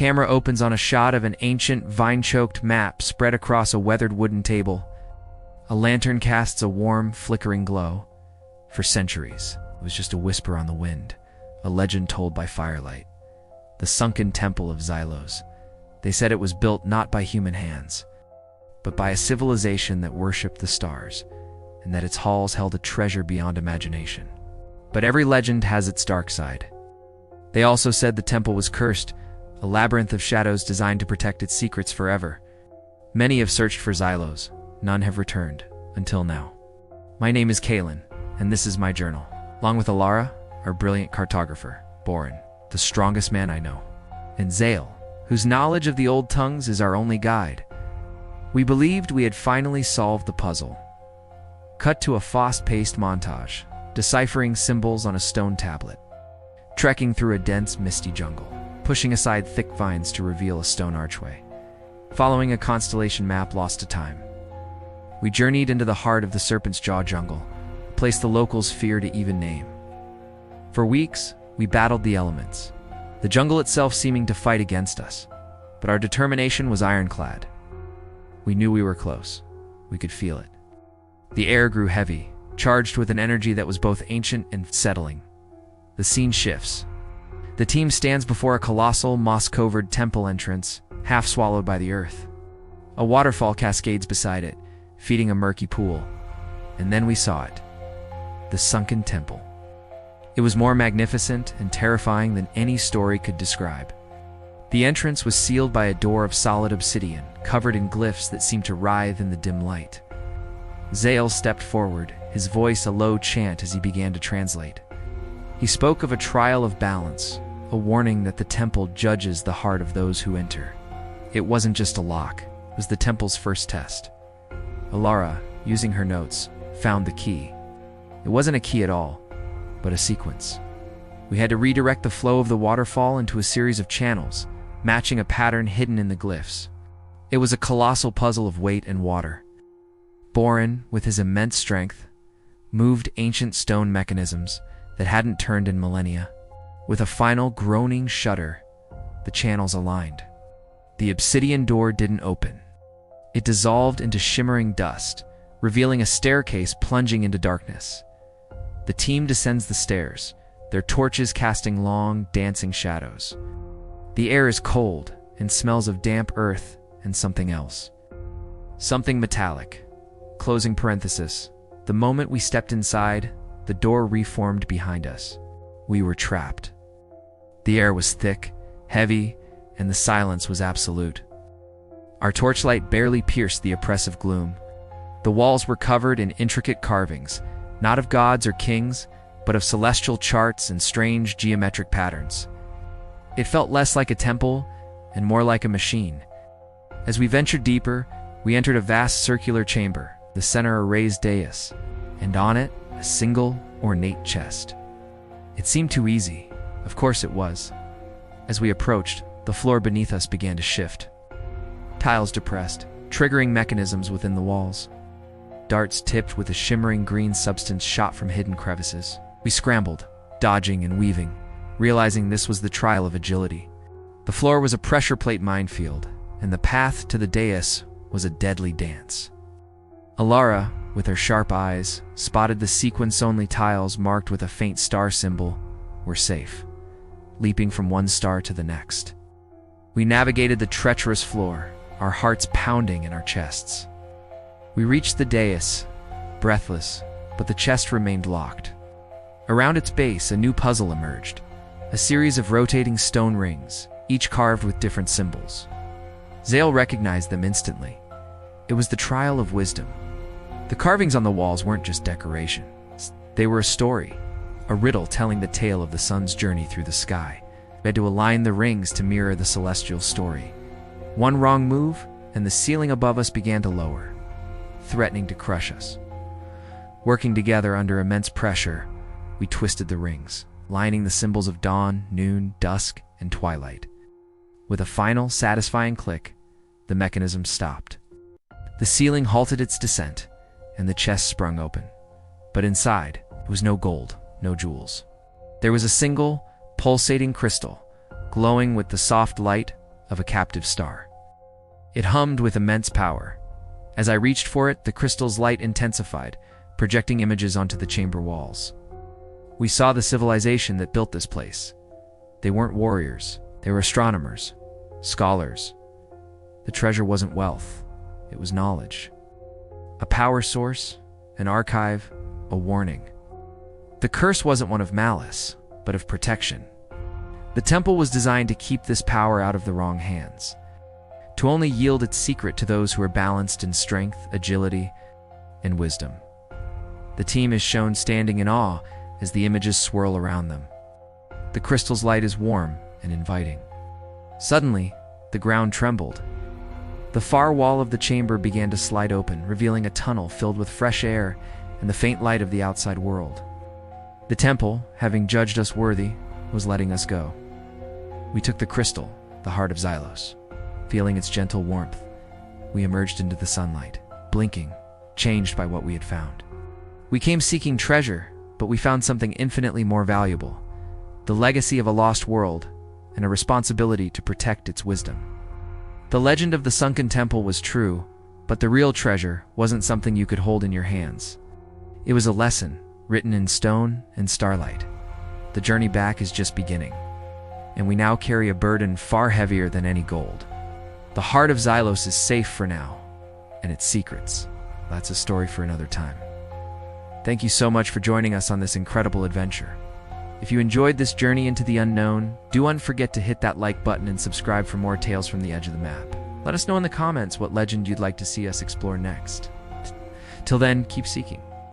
camera opens on a shot of an ancient, vine-choked map spread across a weathered wooden table. A lantern casts a warm, flickering glow. For centuries, it was just a whisper on the wind, a legend told by firelight. The sunken temple of Xylos. They said it was built not by human hands, but by a civilization that worshipped the stars, and that its halls held a treasure beyond imagination. But every legend has its dark side. They also said the temple was cursed, a labyrinth of shadows designed to protect its secrets forever. Many have searched for Xylos. None have returned, until now. My name is Kalen, and this is my journal. Along with Alara, our brilliant cartographer, Borin, the strongest man I know, and Zale, whose knowledge of the old tongues is our only guide. We believed we had finally solved the puzzle. Cut to a fast-paced montage, deciphering symbols on a stone tablet, trekking through a dense, misty jungle, pushing aside thick vines to reveal a stone archway, following a constellation map lost to time. We journeyed into the heart of the Serpent's Jaw jungle, a place the locals fear to even name. For weeks, we battled the elements, the jungle itself seeming to fight against us, but our determination was ironclad. We knew we were close. We could feel it. The air grew heavy, charged with an energy that was both ancient and settling. The scene shifts. The team stands before a colossal, moss-covered temple entrance, half swallowed by the earth. A waterfall cascades beside it, feeding a murky pool. And then we saw it. The sunken temple. It was more magnificent and terrifying than any story could describe. The entrance was sealed by a door of solid obsidian, covered in glyphs that seemed to writhe in the dim light. Zale stepped forward, his voice a low chant as he began to translate. He spoke of a trial of balance, a warning that the temple judges the heart of those who enter. It wasn't just a lock, it was the temple's first test. Alara, using her notes, found the key. It wasn't a key at all, but a sequence. We had to redirect the flow of the waterfall into a series of channels, matching a pattern hidden in the glyphs. It was a colossal puzzle of weight and water. Borin, with his immense strength, moved ancient stone mechanisms that hadn't turned in millennia. With a final groaning shudder, the channels aligned. The obsidian door didn't open. It dissolved into shimmering dust, revealing a staircase plunging into darkness. The team descends the stairs, their torches casting long, dancing shadows. The air is cold and smells of damp earth and something else. Something metallic. Closing parenthesis. The moment we stepped inside, the door reformed behind us. We were trapped. The air was thick, heavy, and the silence was absolute. Our torchlight barely pierced the oppressive gloom. The walls were covered in intricate carvings, not of gods or kings, but of celestial charts and strange geometric patterns. It felt less like a temple and more like a machine. As we ventured deeper, we entered a vast circular chamber, the center a raised dais, and on it, a single, ornate chest. It seemed too easy. Of course it was. As we approached, the floor beneath us began to shift. Tiles depressed, triggering mechanisms within the walls. Darts tipped with a shimmering green substance shot from hidden crevices. We scrambled, dodging and weaving, realizing this was the trial of agility. The floor was a pressure plate minefield, and the path to the dais was a deadly dance. Alara, with her sharp eyes, spotted the sequence-only tiles marked with a faint star symbol. We're safe, leaping from one star to the next. We navigated the treacherous floor, our hearts pounding in our chests. We reached the dais, breathless, but the chest remained locked. Around its base, a new puzzle emerged, a series of rotating stone rings, each carved with different symbols. Zale recognized them instantly. It was the trial of wisdom. The carvings on the walls weren't just decoration. They were a story, a riddle telling the tale of the sun's journey through the sky. We had to align the rings to mirror the celestial story. One wrong move, and the ceiling above us began to lower, threatening to crush us. Working together under immense pressure, we twisted the rings, lining the symbols of dawn, noon, dusk, and twilight. With a final, satisfying click, the mechanism stopped. The ceiling halted its descent, and the chest sprung open. But inside, there was no gold, no jewels. There was a single, pulsating crystal, glowing with the soft light of a captive star. It hummed with immense power. As I reached for it, the crystal's light intensified, projecting images onto the chamber walls. We saw the civilization that built this place. They weren't warriors, they were astronomers, scholars. The treasure wasn't wealth, it was knowledge. A power source, an archive, a warning. The curse wasn't one of malice, but of protection. The temple was designed to keep this power out of the wrong hands, to only yield its secret to those who are balanced in strength, agility, and wisdom. The team is shown standing in awe as the images swirl around them. The crystal's light is warm and inviting. Suddenly, the ground trembled. The far wall of the chamber began to slide open, revealing a tunnel filled with fresh air and the faint light of the outside world. The temple, having judged us worthy, was letting us go. We took the crystal, the heart of Xylos. Feeling its gentle warmth, we emerged into the sunlight, blinking, changed by what we had found. We came seeking treasure, but we found something infinitely more valuable: the legacy of a lost world and a responsibility to protect its wisdom. The legend of the sunken temple was true, but the real treasure wasn't something you could hold in your hands. It was a lesson, written in stone and starlight. The journey back is just beginning, and we now carry a burden far heavier than any gold. The heart of Xylos is safe for now, and its secrets, that's a story for another time. Thank you so much for joining us on this incredible adventure. If you enjoyed this journey into the unknown, don't forget to hit that like button and subscribe for more tales from the edge of the map. Let us know in the comments what legend you'd like to see us explore next. Till then, keep seeking.